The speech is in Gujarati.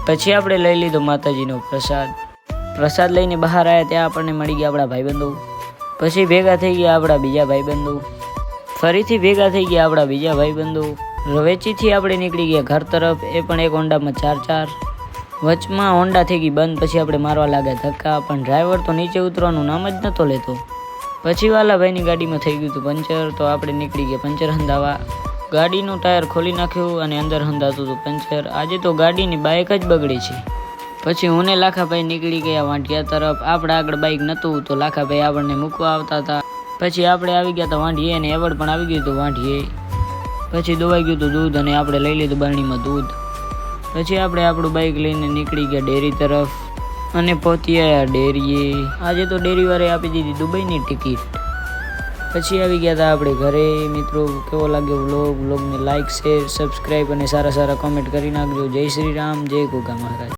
પછી આપણે લઈ લીધો માતાજીનો પ્રસાદ લઈને બહાર આવ્યા. ત્યાં આપણને મળી ગયા આપણા ભાઈબંધો. પછી ભેગા થઈ ગયા આપણા બીજા ભાઈબંધો. ફરીથી ભેગા થઈ ગયા આપણા બીજા ભાઈબંધો. રવેચીથી આપણે નીકળી ગયા ઘર તરફ, એ પણ એક હોન્ડામાં 4x4. વચમાં હોન્ડા થઈ ગઈ બંધ. પછી આપણે મારવા લાગ્યા ધક્કા, પણ ડ્રાઈવર તો નીચે ઉતરવાનું નામ જ નહોતો લેતો. પછી વાલાભાઈની ગાડીમાં થઈ ગયું હતું પંચર, તો આપણે નીકળી ગયા પંચર હંધાવા. ગાડીનું ટાયર ખોલી નાખ્યું અને અંદર હંધાતું હતું પંચર. આજે તો ગાડીની બાઇક જ બગડી છે. પછી હું ને લાખાભાઈ નીકળી ગયા વાંઢિયા તરફ. આપણે આગળ બાઇક નહોતું, તો લાખાભાઈ આપણને મૂકવા આવતા હતા. પછી આપણે આવી ગયા હતા વાંઢીએ, અને એવડ પણ આવી ગયું હતું વાંઢીએ. પછી દોવાઈ ગયું હતું દૂધ, અને આપણે લઈ લીધું બરણીમાં દૂધ. પછી આપણે આપણું બાઇક લઈને નીકળી ગયા ડેરી તરફ, અને પહોંચી આવ્યા ડેરીએ. આજે તો ડેરીવાળાએ આપી દીધી દુબઈની ટિકિટ. પછી આવી ગયા હતા આપણે ઘરે. મિત્રો, કેવો લાગ્યો વ્લોગને લાઇક, શેર, સબસ્ક્રાઈબ અને સારા કોમેન્ટ કરી નાખજો. જય શ્રી રામ, જય ગોગા મહારાજ.